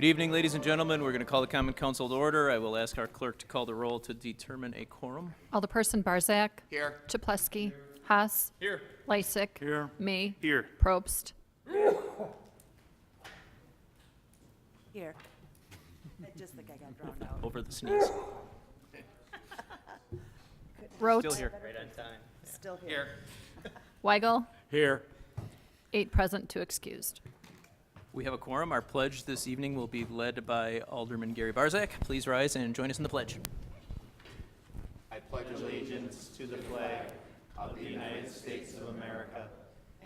Good evening, ladies and gentlemen. We're going to call the Common Council to order. I will ask our clerk to call the roll to determine a quorum. Alderperson Barzak. Here. Chaplesky. Haas. Here. Lysick. Here. May. Here. Probst. Here. I just think I got drowned out. Over the sneeze. Rote. Still here. Right on time. Still here. Weigel. Here. 8 present, 2 excused. We have a quorum. Our pledge this evening will be led by Alderman Gary Barzak. Please rise and join us in the pledge. I pledge allegiance to the flag of the United States of America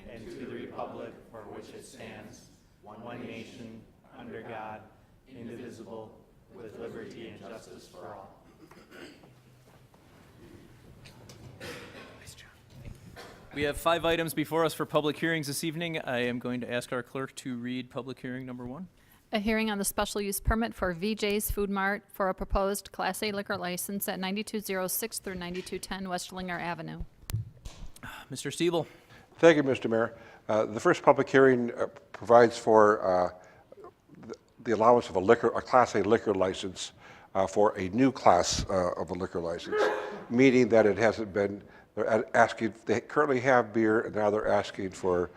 and to the republic for which it stands, one nation, under God, indivisible, with liberty and justice for all. We have 5 items before us for public hearings this evening. I am going to ask our clerk to read public hearing number 1. A hearing on the special use permit for VJ's Food Mart for a proposed Class A liquor license at 9206 through 9210 West Linger Avenue. Mr. Stiebel. Thank you, Mr. Mayor. The first public hearing provides for the allowance of a Class A liquor license for a new class of a liquor license, meaning that it hasn't been, they currently have beer, and now they're asking for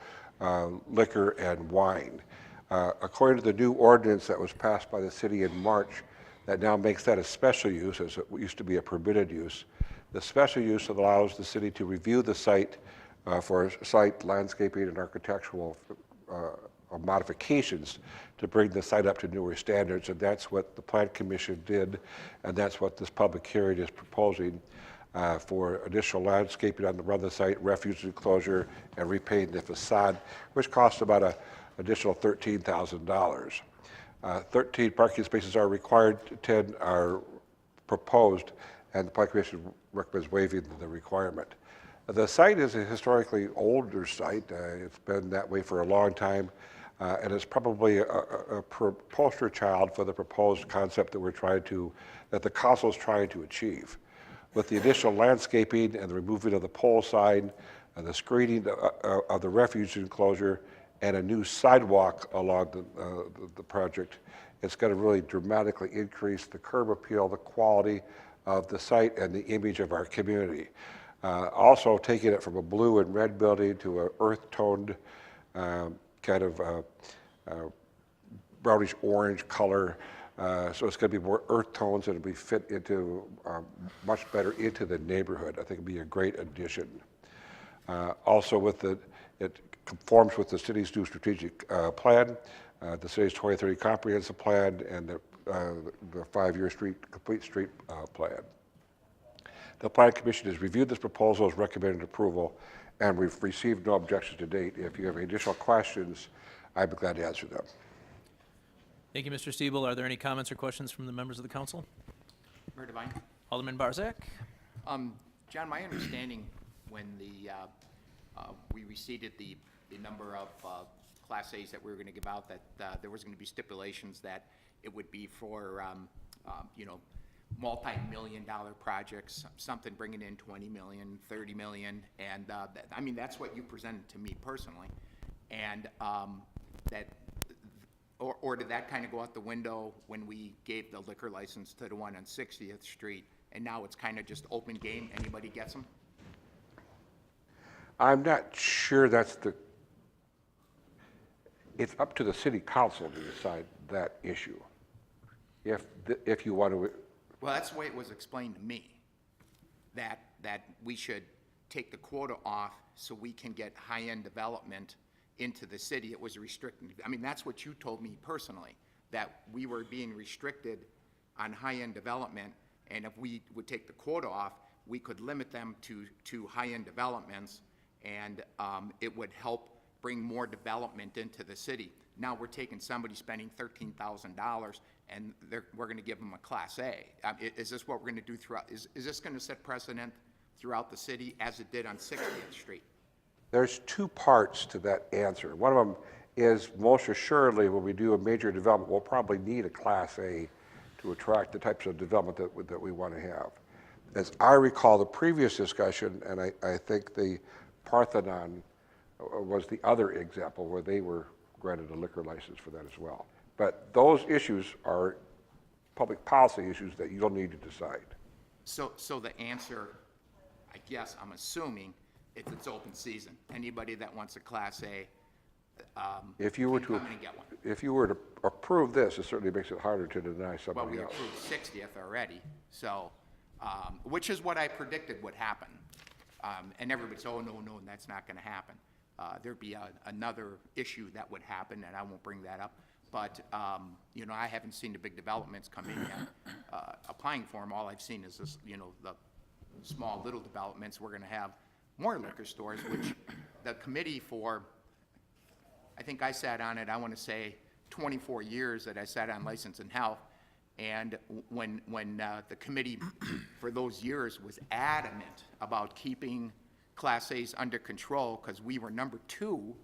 liquor and wine. According to the new ordinance that was passed by the city in March, that now makes that a special use, as it used to be a permitted use. The special use allows the city to review the site for site landscaping and architectural modifications to bring the site up to newer standards, and that's what the Plan Commission did, and that's what this public hearing is proposing for additional landscaping on the site, refuge enclosure, and repainting the facade, which costs about an additional $13,000. 13 parking spaces are required, 10 are proposed, and the Plan Commission recommends waiving the requirement. The site is a historically older site. It's been that way for a long time, and it's probably a poster child for the proposed concept that the council is trying to achieve. With the additional landscaping and the removing of the pole sign, and the screening of the refuge enclosure, and a new sidewalk along the project, it's going to really dramatically increase the curb appeal, the quality of the site, and the image of our community. Also taking it from a blue and red building to an earth-toned kind of brownish orange color. So it's going to be more earth tones, and it'll be fit into much better into the neighborhood. I think it'll be a great addition. Also, it conforms with the city's new strategic plan, the city's 2030 comprehensive plan, and the 5-year complete street plan. The Plan Commission has reviewed this proposal, has recommended approval, and we've received no objections to date. If you have any additional questions, I'd be glad to answer them. Thank you, Mr. Stiebel. Are there any comments or questions from the members of the council? Mayor Devine. Alderman Barzak. John, my understanding when we receded the number of Class A's that we were going to give out, that there was going to be stipulations that it would be for, multi-million-dollar projects, something bringing in 20 million, 30 million, and that's what you presented to me personally, and or did that kind of go out the window when we gave the liquor license to the one on 60th Street, and now it's kind of just open game, anybody gets them? I'm not sure it's up to the city council to decide that issue. If you want to. Well, that's the way it was explained to me, that we should take the quota off so we can get high-end development into the city. It was restricted. I mean, that's what you told me personally, that we were being restricted on high-end development, and if we would take the quota off, we could limit them to high-end developments, and it would help bring more development into the city. Now we're taking somebody spending $13,000, and we're going to give them a Class A. Is this what we're going to do throughout? Is this going to set precedent throughout the city as it did on 60th Street? There's 2 parts to that answer. One of them is, most assuredly, when we do a major development, we'll probably need a Class A to attract the types of development that we want to have. As I recall the previous discussion, and I think the Parthenon was the other example where they were granted a liquor license for that as well. But those issues are public policy issues that you'll need to decide. So the answer, I guess, I'm assuming, if it's open season, anybody that wants a Class A, If you were can to, come in and get one. if you were to approve this, it certainly makes it harder to deny Well, somebody we else. approved 60th already, so, which is what I predicted would happen. And everybody said, oh, no, that's not gonna happen. There'd be another issue that would happen, and I won't bring that up. But, you know, I haven't seen the big developments come in yet. Applying for them, all I've seen is this, you know, the small little developments. We're gonna have more liquor stores, which the committee for, I think I sat on it, I wanna say 24 years that I sat on License and Health. And when the committee for those years was adamant about keeping Class A's under control, because we were number 2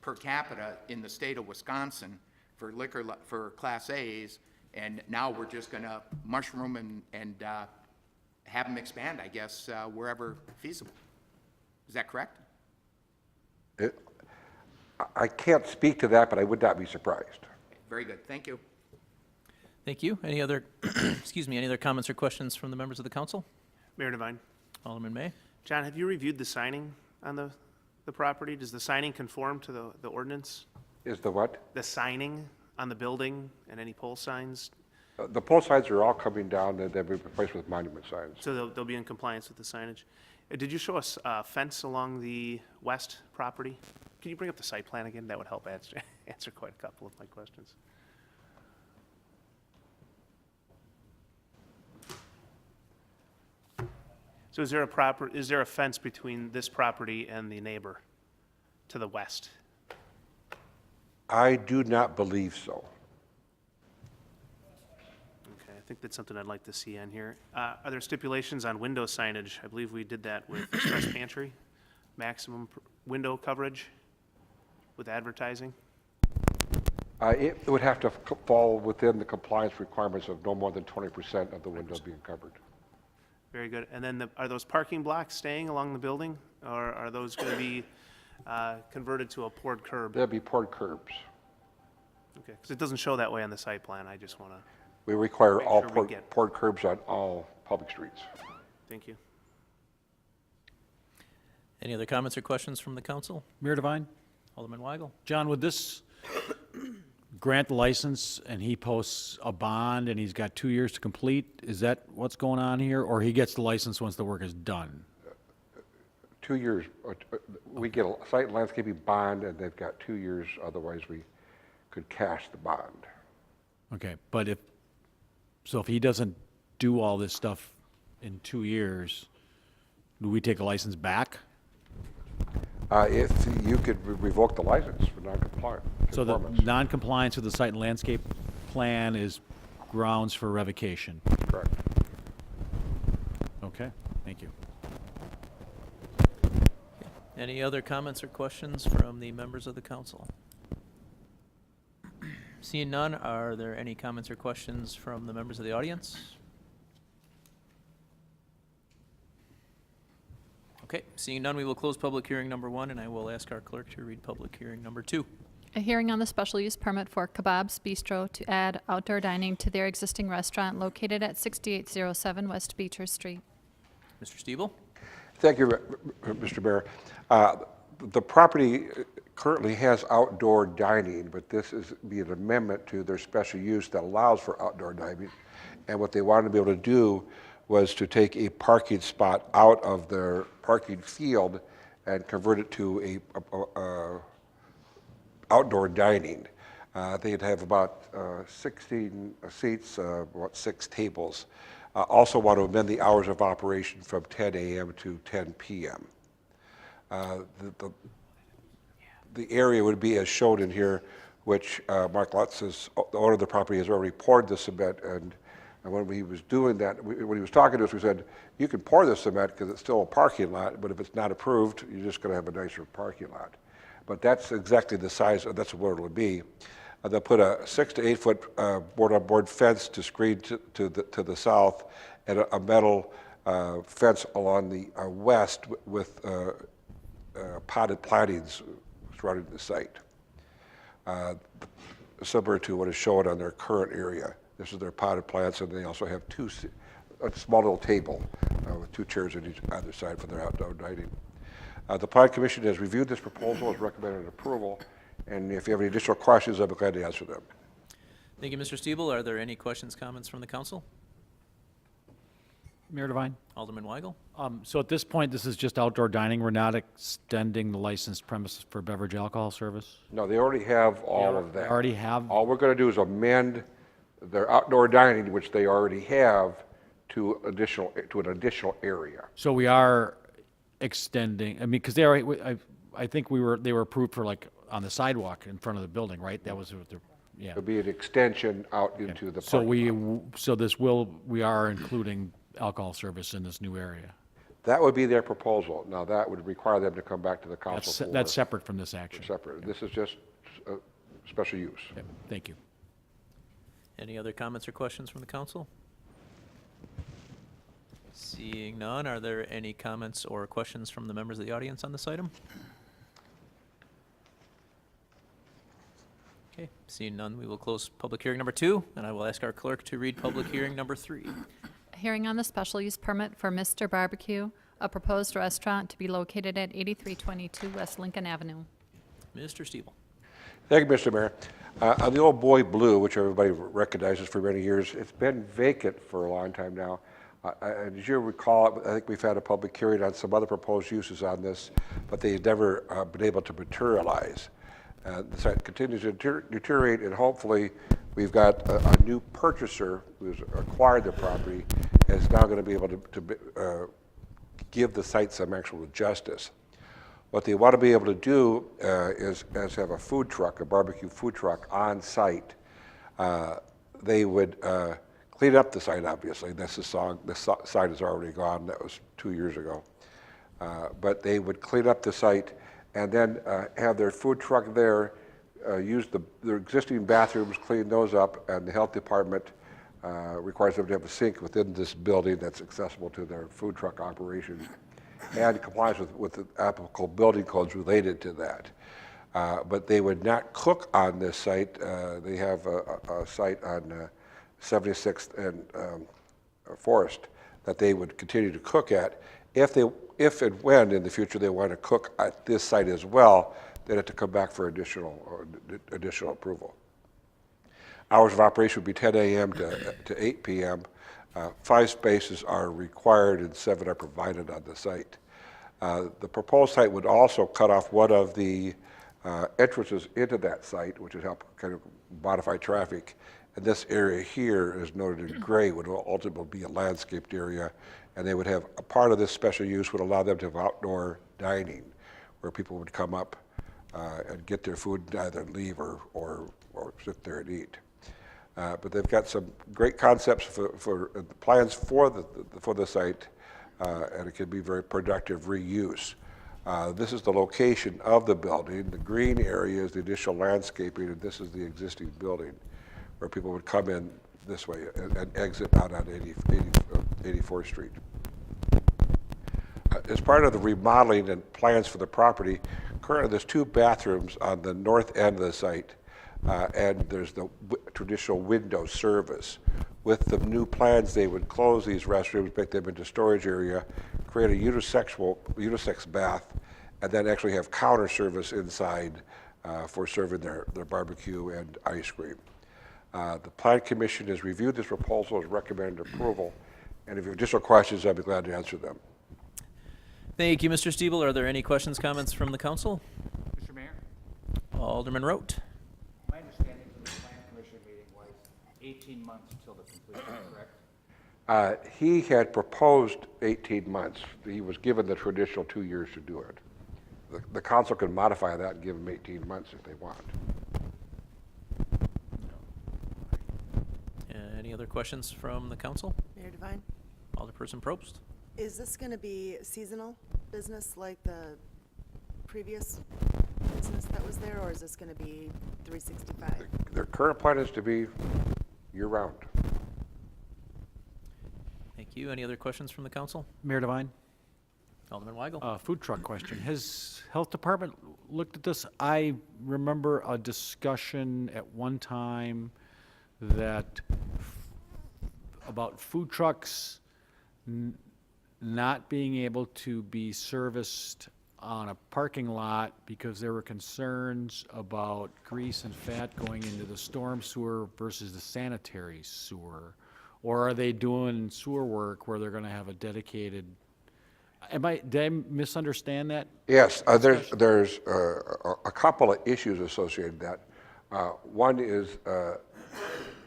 per capita in the state of Wisconsin for liquor, for Class A's, and now we're just gonna mushroom and have them expand, I guess, wherever feasible. Is that correct? I can't speak to that, but I would not be surprised. Very good, thank you. Thank you. Any other, excuse me, any other comments or questions from the members of the council? Mayor Devine. Alderman May? John, have you reviewed the signing on the property? Does the signing conform to the ordinance? Is the what? The signing on the building and any pole signs? The pole signs are all coming down and they'll be replaced with monument signs. So they'll be in compliance with the signage. Did you show us a fence along the west property? Can you bring up the site plan again? That would help answer quite a couple of my questions. So is there a fence between this property and the neighbor to the west? I do not believe so. Okay, I think that's something I'd like to see on here. Are there stipulations on window signage? I believe we did that with Express Pantry. Maximum window coverage with advertising? It would have to fall within the compliance requirements of no more than 20% of the window being covered. Very good. And then are those parking blocks staying along the building, or are those going to be converted to a poured curb? There'll be poured curbs. Okay, because it doesn't show that way on the site plan. I just want to, We require Make all sure we poured, get- poured curbs on all public streets. thank you. Any other comments or questions from the council? Mayor Devine? Alderman Weigel? John, would this grant the license and he posts a bond and he's got 2 years to complete? Is that what's going on here? Or he gets the license once the work is done? 2 years, we get a site and landscaping bond and they've got 2 years, otherwise we could cash the bond. Okay, but if he doesn't do all this stuff in 2 years, do we take a license back? If you could revoke the license for non-compliance. So the non-compliance with the site and landscape plan is grounds for revocation? Correct. Okay, thank you. Any other comments or questions from the members of the council? Seeing none, are there any comments or questions from the members of the audience? Okay, seeing none, we will close public hearing number 1, and I will ask our clerk to read public hearing number 2. A hearing on the special use permit for Kebab's Bistro to add outdoor dining to their existing restaurant located at 6807 West Beecher Street. Mr. Stiebel? Thank you, Mr. Mayor. The property currently has outdoor dining, but this is be an amendment to their special use that allows for outdoor dining. And what they wanted to be able to do was to take a parking spot out of their parking field and convert it to a outdoor dining. They'd have about 16 seats, about 6 tables. Also want to amend the hours of operation from 10 a.m. to 10 p.m. The area would be as shown in here, which Mark Lutz, the owner of the property, has already poured the cement. And when he was doing that, when he was talking to us, we said, you can pour the cement because it's still a parking lot, but if it's not approved, you're just going to have a nicer parking lot. But that's exactly the size, that's what it'll be. They'll put a 6 to 8 foot board-on-board fence to screen to the south, and a metal fence along the west with potted plantings surrounding the site. similar to what is shown on their current area. This is their potted plants, and they also have a small little table with 2 chairs on either side for their outdoor dining. The Plan Commission has reviewed this proposal, has recommended approval, and if you have any additional questions, I'll be glad to answer them. Thank you, Mr. Stiebel. Are there any questions, comments from the council? Mayor Devine? Alderman Weigel? So at this point, this is just outdoor dining. We're not extending the licensed premises for beverage alcohol service? No, they already have all of that. Already have? All we're going to do is amend their outdoor dining, which they already have, to an additional area. So we are extending, I mean, because they already, I think they were approved for like on the sidewalk in front of the building, right? That was what they're, yeah. It'll be an extension out into the So parking lot. we are including alcohol service in this new area. That would be their proposal. Now, that would require them to come back to the council That's separate from this action. separate. This is just special use. Yep, thank you. Any other comments or questions from the council? Seeing none, are there any comments or questions from the members of the audience on this item? Okay, seeing none, we will close public hearing number 2, and I will ask our clerk to read public hearing number 3. Hearing on the special use permit for Mr. Barbecue, a proposed restaurant to be located at 8322 West Lincoln Avenue. Mr. Stiebel. Thank you, Mr. Mayor. On the old Boy Blue, which everybody recognizes for many years, it's been vacant for a long time now. As you recall, I think we've had a public hearing on some other proposed uses on this, but they've never been able to materialize. The site continues to deteriorate, and hopefully we've got a new purchaser who's acquired the property and is now going to be able to give the site some actual justice. What they want to be able to do is have a food truck, a barbecue food truck on site. They would clean up the site, obviously. The site is already gone. That was 2 years ago. But they would clean up the site and then have their food truck there, use their existing bathrooms, clean those up, and the health department requires them to have a sink within this building that's accessible to their food truck operation and complies with the applicable building codes related to that. But they would not cook on this site. They have a site on 76th and Forest that they would continue to cook at. If and when in the future they want to cook at this site as well, they'd have to come back for additional approval. Hours of operation would be 10 a.m. to 8 p.m. 5 spaces are required and 7 are provided on the site. The proposed site would also cut off one of the entrances into that site, which would help kind of modify traffic. And this area here is noted in gray, would ultimately be a landscaped area, and they would have a part of this special use would allow them to have outdoor dining, where people would come up and get their food and either leave or sit there and eat. But they've got some great concepts for plans for the site, and it can be very productive reuse. This is the location of the building. The green area is the additional landscaping, and this is the existing building, where people would come in this way and exit out on 84th Street. As part of the remodeling and plans for the property, currently there's 2 bathrooms on the north end of the site, and there's the traditional window service. With the new plans, they would close these restrooms, make them into storage area, create a unisex bath, and then actually have counter service inside for serving their barbecue and ice cream. The Plan Commission has reviewed this proposal, has recommended approval, and if you have additional questions, I'd be glad to answer them. Thank you, Mr. Stiebel. Are there any questions, comments from the council? Mr. Mayor, Alderman Rote. my understanding from the Plan Commission meeting was 18 months until the completion, correct? He had proposed 18 months. He was given the traditional 2 years to do it. The council can modify that and give him 18 months if they want. Any other questions from the council? Mayor Devine, Alderperson Probst. is this going to be seasonal business like the previous business that was there, or is this going to be 365? Their current plan is to be year-round. Thank you. Any other questions from the council? Mayor Devine? Alderman Weigel. Food truck question. Has Health Department looked at this, I remember a discussion at one time that about food trucks not being able to be serviced on a parking lot because there were concerns about grease and fat going into the storm sewer versus the sanitary sewer. Or are they doing sewer work where they're gonna have a dedicated, did I misunderstand that? Yes, there's a couple of issues associated with that. One is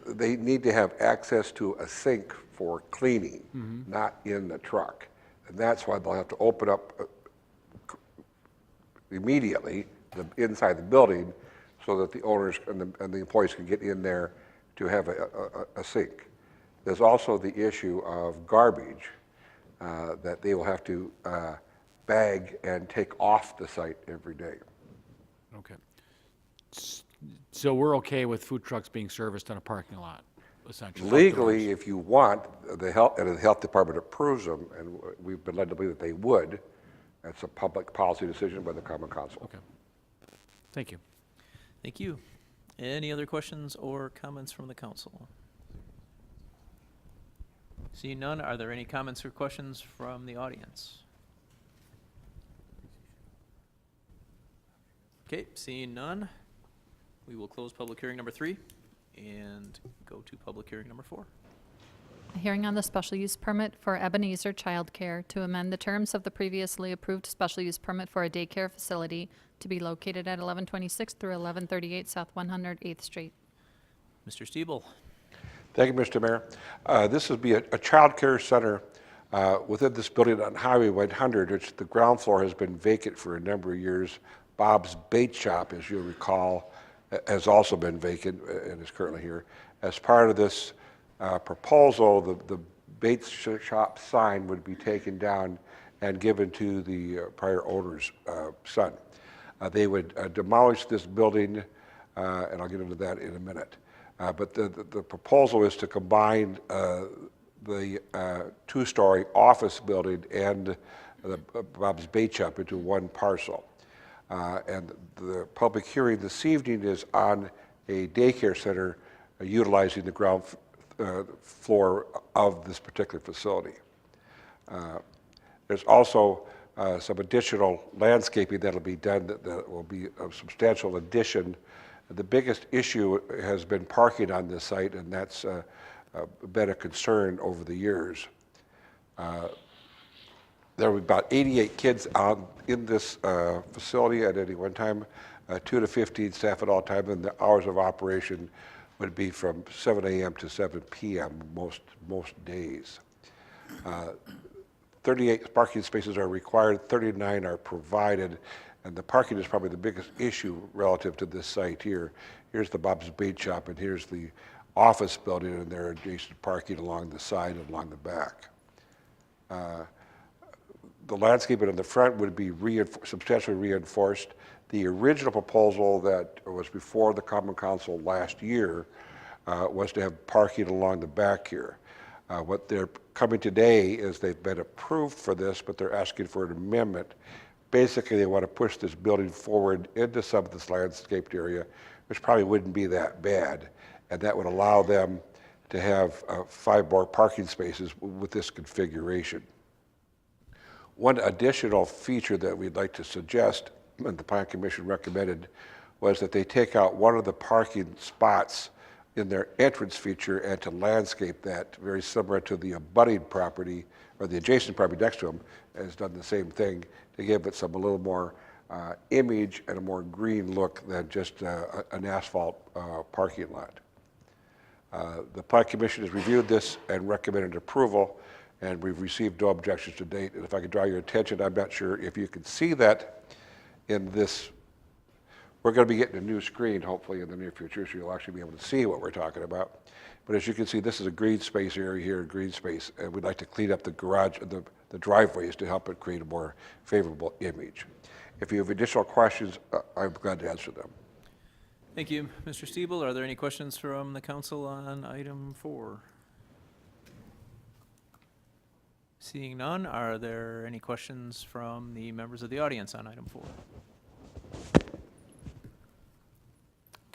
they need to have access to a sink for cleaning, not in the truck. And that's why they'll have to open up immediately inside the building so that the owners and the employees can get in there to have a sink. There's also the issue of garbage that they will have to bag and take off the site every day. Okay. So we're okay with food trucks being serviced in a parking lot, essentially? Legally, if you want, and the health department approves them, and we've been led to believe that they would, that's a public policy decision by the Common Council. Okay. Thank you. Thank you. Any other questions or comments from the council? Seeing none, are there any comments or questions from the audience? Okay, seeing none, we will close public hearing number 3 and go to public hearing number 4. A hearing on the special use permit for Ebenezer Childcare to amend the terms of the previously approved special use permit for a daycare facility to be located at 1126 through 1138 South 108th Street. Mr. Stiebel. Thank you, Mr. Mayor. This would be a child care center within this building on Highway 100, which the ground floor has been vacant for a number of years. Bob's Bait Shop, as you'll recall, has also been vacant and is currently here. As part of this proposal, the bait shop sign would be taken down and given to the prior owner's son. They would demolish this building, and I'll get into that in a minute. But the proposal is to combine the two-story office building and the Bob's Bait Shop into one parcel. And the public hearing this evening is on a daycare center utilizing the ground floor of this particular facility. There's also some additional landscaping that'll be done that will be a substantial addition. The biggest issue has been parking on this site, and that's been a concern over the years. There were about 88 kids in this facility at any one time, 2 to 15 staff at all time, and the hours of operation would be from 7 a.m. to 7 p.m. most days. 38 parking spaces are required, 39 are provided, and the parking is probably the biggest issue relative to this site here. Here's the Bob's Bait Shop, and here's the office building, and there are adjacent parking along the side and along the back. The landscaping in the front would be substantially reinforced. The original proposal that was before the Common Council last year was to have parking along the back here. What they're coming today is they've been approved for this, but they're asking for an amendment. Basically, they want to push this building forward into some of this landscaped area, which probably wouldn't be that bad, and that would allow them to have 5 more parking spaces with this configuration. One additional feature that we'd like to suggest, and the Plan Commission recommended, was that they take out one of the parking spots in their entrance feature and to landscape that, very similar to the abutting property, or the adjacent property next to them, has done the same thing to give it a little more image and a more green look than just an asphalt parking lot. The Plan Commission has reviewed this and recommended approval, and we've received no objections to date. And if I could draw your attention, I'm not sure if you can see that in this. We're going to be getting a new screen, hopefully, in the near future, so you'll actually be able to see what we're talking about. But as you can see, this is a green space area here, green space, and we'd like to clean up the garage, the driveways to help it create a more favorable image. If you have additional questions, I'm glad to answer them. Thank you, Mr. Stiebel. Are there any questions from the council on item 4? Seeing none, are there any questions from the members of the audience on item 4?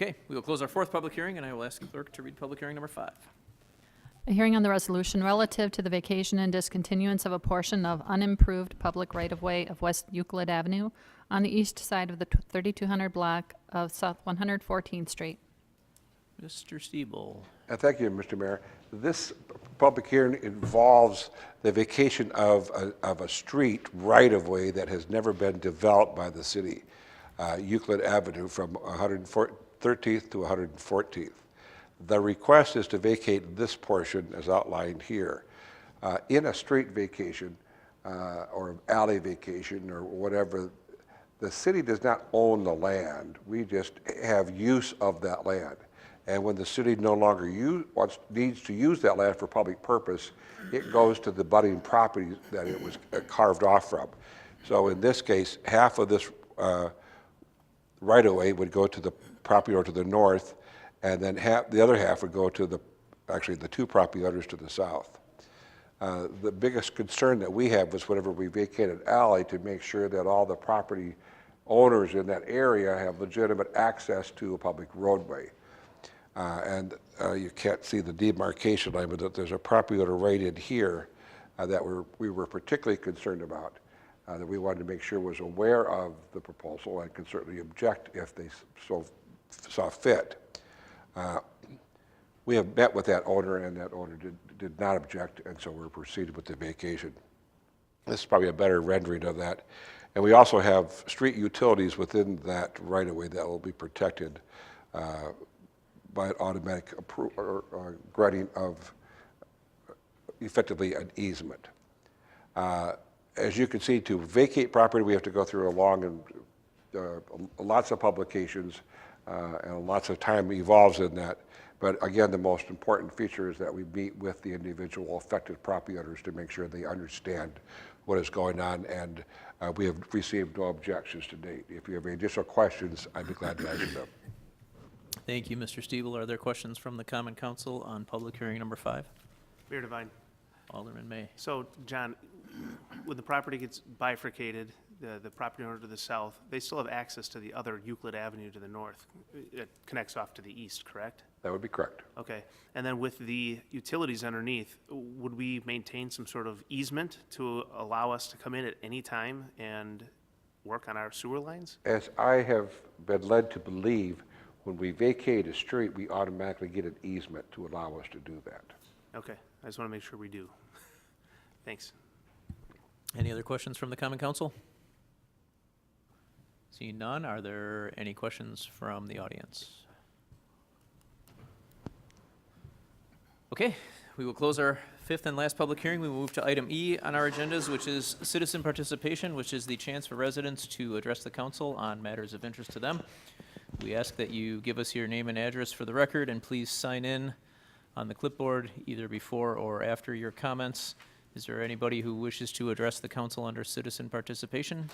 Okay, we will close our fourth public hearing, and I will ask the clerk to read public hearing number 5. A hearing on the resolution relative to the vacation and discontinuance of a portion of unimproved public right-of-way of West Euclid Avenue on the east side of the 3200 block of South 114th Street. Mr. Stiebel. Thank you, Mr. Mayor. This public hearing involves the vacation of a street right-of-way that has never been developed by the city, Euclid Avenue from 113th to 114th. The request is to vacate this portion as outlined here. In a street vacation or alley vacation or whatever, the city does not own the land. We just have use of that land. And when the city no longer needs to use that land for public purpose, it goes to the budding property that it was carved off from. So in this case, half of this right-of-way would go to the property owner to the north, and then the other half would go to the two property owners to the south. The biggest concern that we have was whenever we vacated alley to make sure that all the property owners in that area have legitimate access to a public roadway. You can't see the demarcation line, but there's a property owner right in here that we were particularly concerned about, that we wanted to make sure was aware of the proposal and could certainly object if they so saw fit. We have met with that owner, and that owner did not object, and so we're proceeding with the vacation. This is probably a better rendering of that. And we also have street utilities within that right-of-way that will be protected by an automatic granting of effectively an easement. As you can see, to vacate property, we have to go through a long and lots of publications, and lots of time evolves in that. But again, the most important feature is that we meet with the individual affected property owners to make sure they understand what is going on, and we have received no objections to date. If you have any additional questions, I'd be glad to answer them. Thank you, Mr. Stiebel. Are there questions from the Common Council on public hearing number 5? Mayor Devine. Alderman May. So, John, when the property gets bifurcated, the property owner to the south, they still have access to the other Euclid Avenue to the north. It connects off to the east, correct? That would be correct. Okay. And then with the utilities underneath, would we maintain some sort of easement to allow us to come in at any time and work on our sewer lines? As I have been led to believe, when we vacate a street, we automatically get an easement to allow us to do that. Okay. I just want to make sure we do. Thanks. Any other questions from the Common Council? Seeing none, are there any questions from the audience? Okay, we will close our fifth and last public hearing. We will move to item E on our agendas, which is citizen participation, which is the chance for residents to address the council on matters of interest to them. We ask that you give us your name and address for the record, and please sign in on the clipboard either before or after your comments. Is there anybody who wishes to address the council under citizen participation?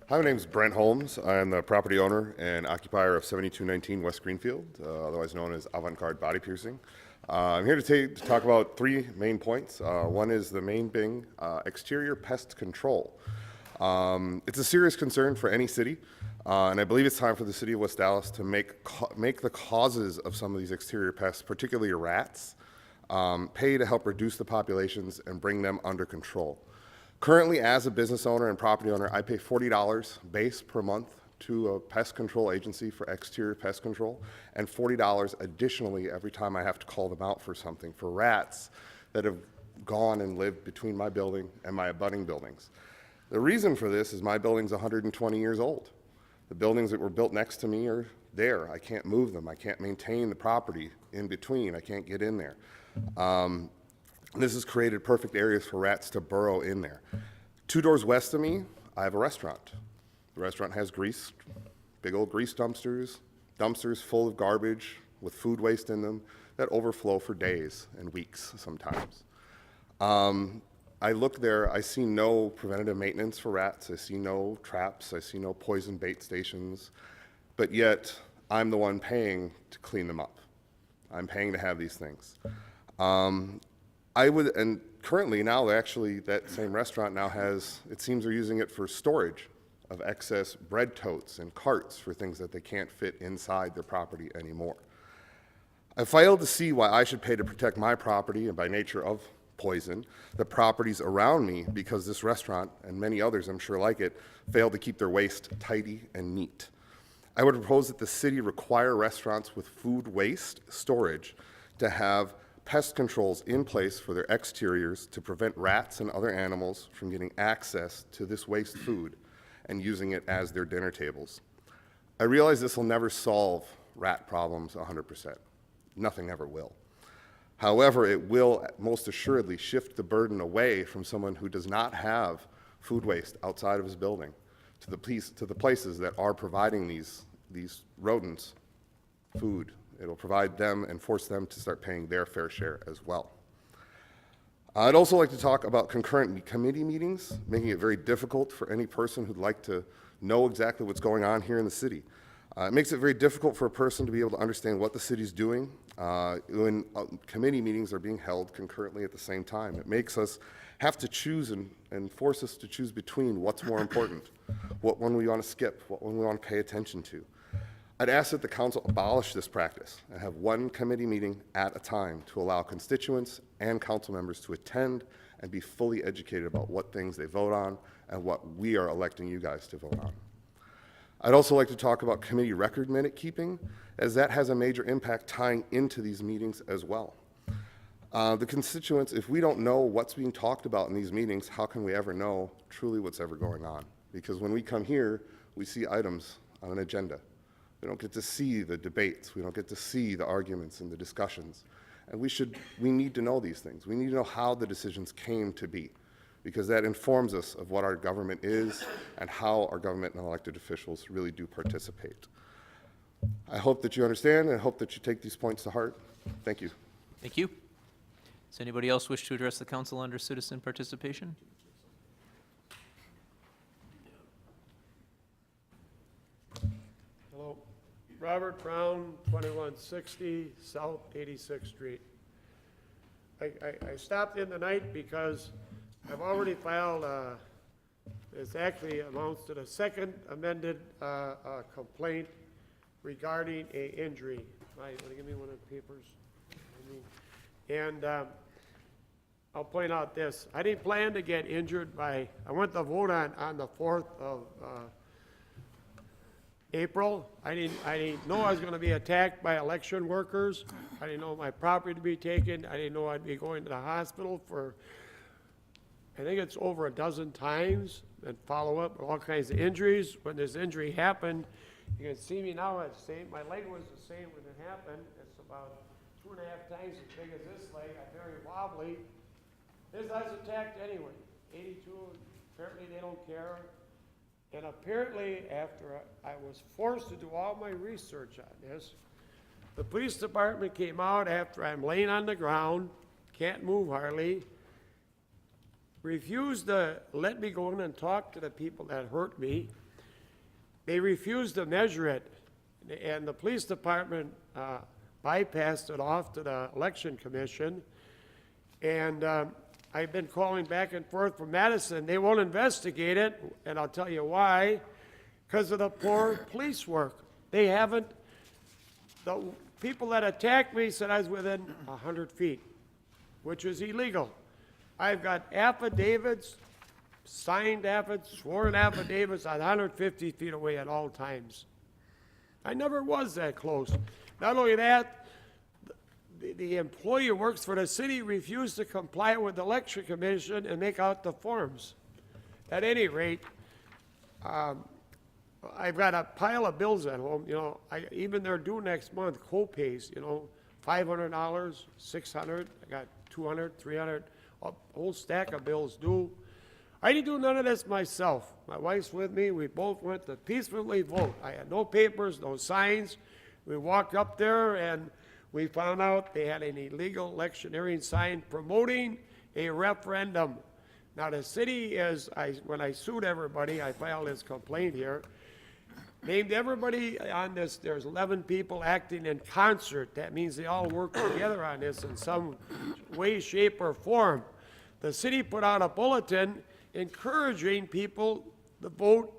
Hi, my name is Brent Holmes. I am the property owner and occupier of 7219 West Greenfield, otherwise known as Avant-Garde Body Piercing. I'm here to talk about three main points. One is the main being exterior pest control. It's a serious concern for any city, and I believe it's time for the city of West Allis to make the causes of some of these exterior pests, particularly rats, pay to help reduce the populations and bring them under control. Currently, as a business owner and property owner, I pay $40 base per month to a pest control agency for exterior pest control, and $40 additionally every time I have to call them out for something, for rats that have gone and lived between my building and my abutting buildings. The reason for this is my building's 120 years old. The buildings that were built next to me are there. I can't move them. I can't maintain the property in between. I can't get in there. This has created perfect areas for rats to burrow in there. 2 doors west of me, I have a restaurant. The restaurant has grease, big old grease dumpsters full of garbage with food waste in them that overflow for days and weeks sometimes. I look there, I see no preventative maintenance for rats, I see no traps, I see no poison bait stations, but yet I'm the one paying to clean them up. I'm paying to have these things. And currently now, actually, that same restaurant now has, it seems they're using it for storage of excess bread totes and carts for things that they can't fit inside their property anymore. I failed to see why I should pay to protect my property, and by nature of poison, the properties around me, because this restaurant, and many others I'm sure like it, failed to keep their waste tidy and neat. I would propose that the city require restaurants with food waste storage to have pest controls in place for their exteriors to prevent rats and other animals from getting access to this waste food and using it as their dinner tables. I realize this will never solve rat problems 100%. Nothing ever will. However, it will most assuredly shift the burden away from someone who does not have food waste outside of his building to the places that are providing these rodents food. It'll provide them and force them to start paying their fair share as well. I'd also like to talk about concurrent committee meetings, making it very difficult for any person who'd like to know exactly what's going on here in the city. It makes it very difficult for a person to be able to understand what the city's doing when committee meetings are being held concurrently at the same time. It makes us have to choose and force us to choose between what's more important, what one we want to skip, what one we want to pay attention to. I'd ask that the council abolish this practice and have one committee meeting at a time to allow constituents and council members to attend and be fully educated about what things they vote on and what we are electing you guys to vote on. I'd also like to talk about committee record minute keeping, as that has a major impact tying into these meetings as well. The constituents, if we don't know what's being talked about in these meetings, how can we ever know truly what's ever going on? Because when we come here, we see items on an agenda. We don't get to see the debates. We don't get to see the arguments and the discussions. And we need to know these things. We need to know how the decisions came to be, because that informs us of what our government is and how our government and elected officials really do participate. I hope that you understand, and I hope that you take these points to heart. Thank you. Thank you. Does anybody else wish to address the council under citizen participation? Hello. Robert Brown, 2160 South 86th Street. I stopped in tonight because I've already filed, this actually amounts to the second amended complaint regarding a injury. Right, want to give me one of the papers? And I'll point out this. I didn't plan to get injured I went to vote on the 4th of April. I didn't know I was going to be attacked by election workers. I didn't know my property to be taken. I didn't know I'd be going to the hospital for, I think it's over a dozen times, and follow up with all kinds of injuries. When this injury happened, you can see me now, it's the same. My leg was the same when it happened. It's about 2.5 times as big as this leg. I'm very wobbly. This I was attacked anyway. 82, apparently they don't care. And apparently, after I was forced to do all my research on this, the police department came out after I'm laying on the ground, can't move hardly, refused to let me go in and talk to the people that hurt me. They refused to measure it, and the police department bypassed it off to the election commission. And I've been calling back and forth from Madison. They won't investigate it, and I'll tell you why. Because of the poor police work. They haven't, the people that attacked me said I was within 100 feet, which is illegal. I've got affidavits, signed affidavits, sworn affidavits, 150 feet away at all times. I never was that close. Not only that, the employee who works for the city refused to comply with the election commission and make out the forms. At any rate, I've got a pile of bills at home, you know, even they're due next month, co-pays, you know, $500, $600, I got $200, $300, a whole stack of bills due. I didn't do none of this myself. My wife's with me, we both went to peacefully vote. I had no papers, no signs. We walked up there and we found out they had an illegal electioneering sign promoting a referendum. Now the city is, when I sued everybody, I filed this complaint here, named everybody on this, there's 11 people acting in concert. That means they all work together on this in some way, shape, or form. the city put out a bulletin encouraging people to vote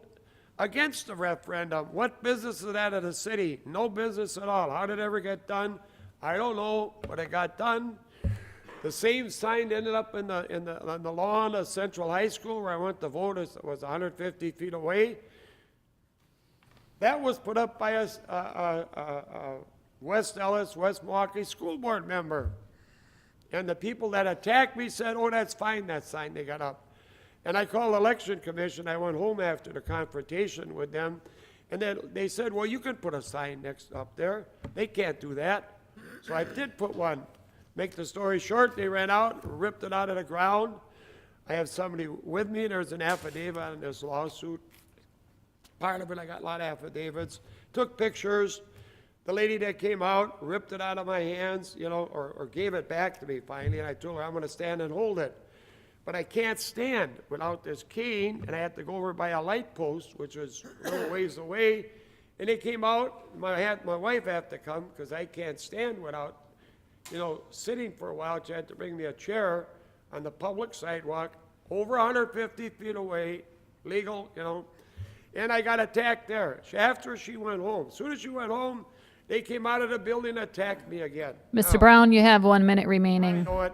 against the referendum. What business is that of the city? No business at all. How did it ever get done? I don't know, but it got done. The same sign ended up on the lawn of Central High School where I went to vote. It was 150 feet away. That was put up by a West Allis, West Milwaukee school board member. And the people that attacked me said, oh, that's fine, that sign they got up. And I called the election commission. I went home after the confrontation with them. And then they said, well, you can put a sign next up there. They can't do that. So I did put one. Make the story short, they ran out, ripped it out of the ground. I have somebody with me. There's an affidavit on this lawsuit. Part of it, I got a lot of affidavits. Took pictures. The lady that came out ripped it out of my hands, you know, or gave it back to me finally. And I told her I'm going to stand and hold it. But I can't stand without this cane, and I had to go over by a light post, which was a little ways away. And they came out. My wife had to come because I can't stand without, you know, sitting for a while. She had to bring me a chair on the public sidewalk, over 150 feet away, legal, you know. And I got attacked there. After she went home, as soon as she went home, they came out of the building and attacked me again. Mr. Now, Brown, you have 1 minute I remaining. know it.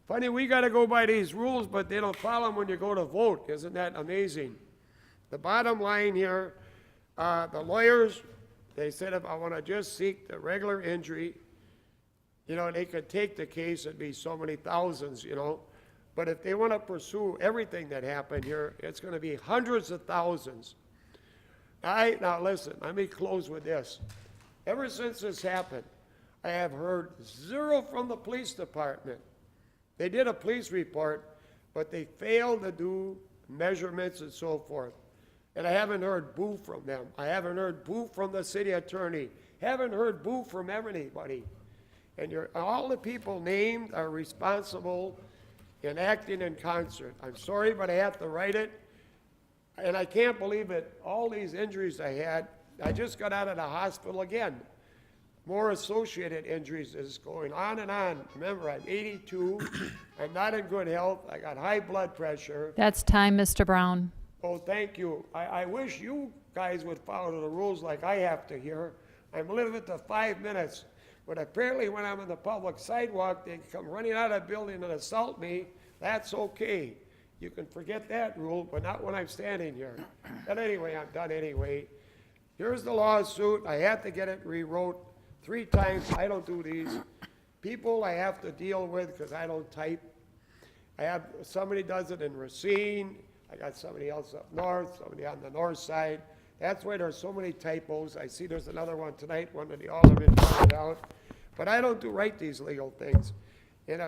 Funny, we got to go by these rules, but they don't follow them when you go to vote. Isn't that amazing? The bottom line here, the lawyers, they said if I want to just seek the regular injury, you know, they could take the case, it'd be so many thousands, you know. But if they want to pursue everything that happened here, it's going to be hundreds of thousands. Now listen, let me close with this. Ever since this happened, I have heard zero from the police department. They did a police report, but they failed to do measurements and so forth. And I haven't heard boo from them. I haven't heard boo from the city attorney. Haven't heard boo from anybody. And all the people named are responsible in acting in concert. I'm sorry, but I have to write it. And I can't believe it. All these injuries I had, I just got out of the hospital again. More associated injuries is going on and on. Remember, I'm 82. I'm not in good health. I got high blood pressure. That's time, Mr. Brown. Oh, thank you. I wish you guys would follow the rules like I have to here. I'm limited to 5 minutes. But apparently when I'm on the public sidewalk, they come running out of the building and assault me. That's okay. You can forget that rule, but not when I'm standing here. But anyway, I'm done anyway. Here's the lawsuit. I had to get it rewrote 3 times. I don't do these. People I have to deal with because I don't type. I have somebody does it in Racine. I got somebody else up north, somebody on the north side. That's why there's so many typos. I see there's another one tonight, one of the aldermen pointed out. But I don't write these legal things. And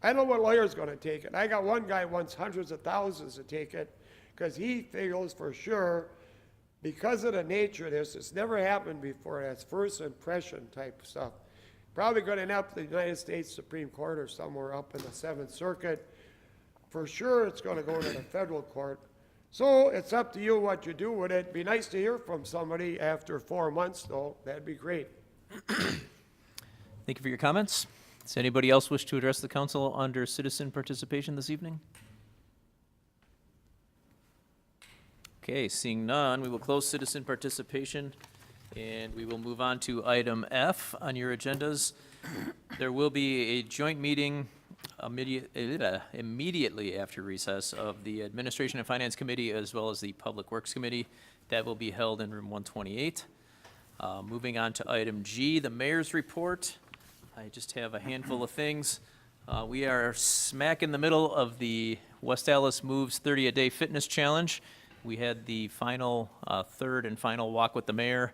I don't know what lawyer's going to take it. I got one guy wants hundreds of thousands to take it because he feels for sure, because of the nature of this, it's never happened before. That's first impression type stuff. Probably going to end up in the United States Supreme Court or somewhere up in the 7th Circuit. For sure, it's going to go to the federal court. So it's up to you what you do with it. It'd be nice to hear from somebody after 4 months, though. That'd be great. Thank you for your comments. Does anybody else wish to address the council under citizen participation this evening? Okay, seeing none, we will close citizen participation, and we will move on to item F on your agendas. There will be a joint meeting immediately after recess of the Administration and Finance Committee as well as the Public Works Committee. That will be held in room 128. Moving on to item G, the mayor's report. I just have a handful of things. We are smack in the middle of the West Allis Moves 30-a-day fitness challenge. We had the final, third and final walk with the mayor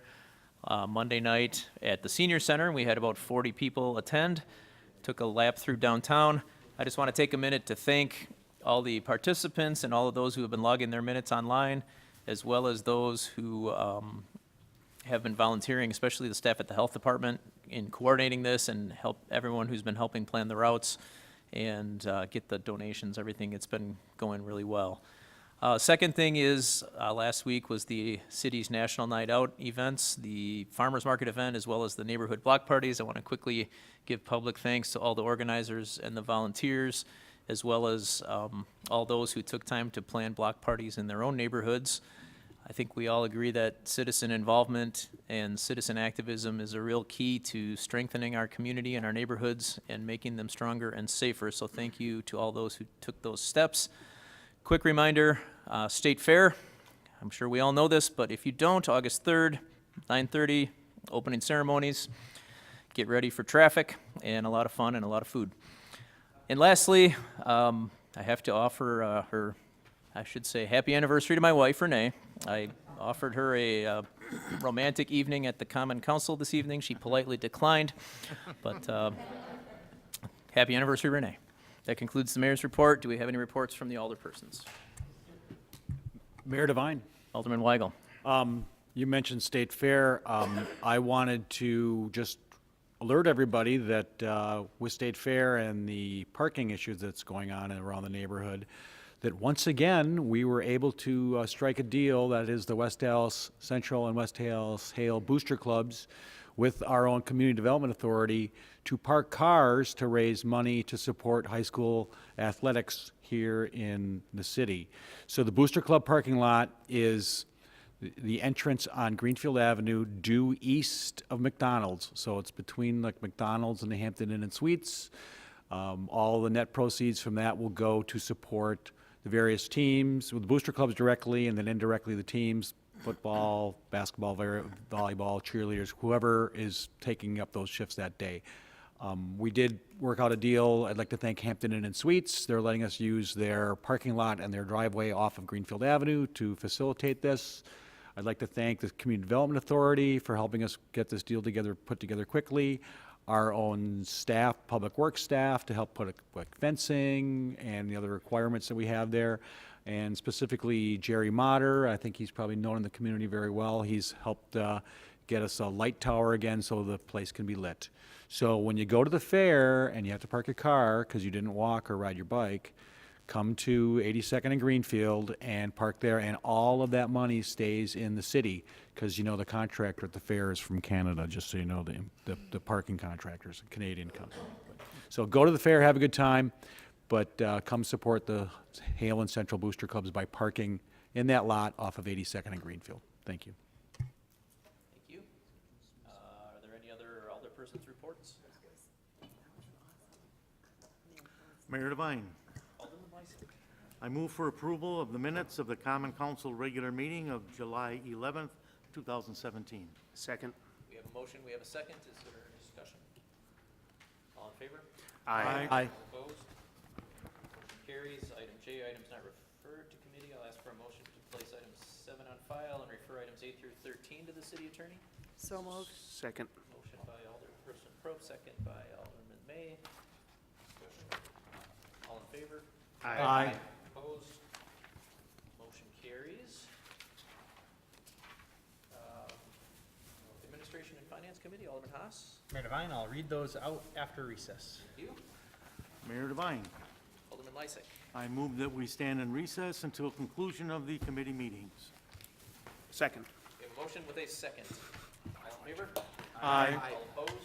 Monday night at the senior center. We had about 40 people attend. Took a lap through downtown. I just want to take a minute to thank all the participants and all of those who have been logging their minutes online, as well as those who have been volunteering, especially the staff at the health department, in coordinating this, and help everyone who's been helping plan the routes and get the donations, everything. It's been going really well. Second thing is, last week was the city's National Night Out events, the farmers market event, as well as the neighborhood block parties. I want to quickly give public thanks to all the organizers and the volunteers, as well as all those who took time to plan block parties in their own neighborhoods. I think we all agree that citizen involvement and citizen activism is a real key to strengthening our community and our neighborhoods and making them stronger and safer. So thank you to all those who took those steps. Quick reminder, State Fair. I'm sure we all know this, but if you don't, August 3rd, 9:30, opening ceremonies. Get ready for traffic and a lot of fun and a lot of food. And lastly, I have to offer happy anniversary to my wife, Renee. I offered her a romantic evening at the Common Council this evening. She politely declined, but happy anniversary, Renee. That concludes the mayor's report. Do we have any reports from the alderpersons? Mayor Devine. Alderman Weigel. You mentioned State Fair. I wanted to just alert everybody that with State Fair and the parking issues that's going on around the neighborhood, that once again, we were able to strike a deal, that is the West Allis Central and West Allis Hale Booster Clubs, with our own Community Development Authority to park cars to raise money to support high school athletics here in the city. So the Booster Club parking lot is the entrance on Greenfield Avenue due east of McDonald's. So it's between like McDonald's and the Hampton Inn and Suites. All the net proceeds from that will go to support the various teams with the booster clubs directly, and then indirectly the teams, football, basketball, volleyball, cheerleaders, whoever is taking up those shifts that day. We did work out a deal. I'd like to thank Hampton Inn and Suites. They're letting us use their parking lot and their driveway off of Greenfield Avenue to facilitate this. I'd like to thank the Community Development Authority for helping us get this deal together, put together quickly. Our own staff, public works staff, to help put like fencing and the other requirements that we have there. And specifically Jerry Motter, I think he's probably known in the community very well. He's helped get us a light tower again so the place can be lit. So when you go to the fair and you have to park your car because you didn't walk or ride your bike, come to 82nd and Greenfield and park there, and all of that money stays in the city, because you know the contractor at the fair is from Canada, just so you know, the parking contractors, a Canadian company. So go to the fair, have a good time, but come support the Hale and Central Booster Clubs by parking in that lot off of 82nd and Greenfield. Thank you. Thank you. Are there any other alderpersons' reports? Mayor Devine. I move for approval of the minutes of the Common Council regular meeting of July 11th, 2017. Second. We have a motion, we have a second. Is there any discussion? All in favor? Aye. Aye. Opposed? Motion carries. Item J, items not referred to committee. I'll ask for a motion to place items 7 on file and refer items 8 through 13 to the city attorney. So moved. Second. Motion by Alderperson Probst, second by Alderman May. Discussion. All in favor? Aye. Opposed? Motion carries. Administration and Finance Committee, Alderman Haas. Mayor Devine, I'll read those out after recess. You. Mayor Devine. Alderman Lysick. I move that we stand in recess until conclusion of the committee meetings. Second. We have a motion with a second. All in favor? Aye. All opposed?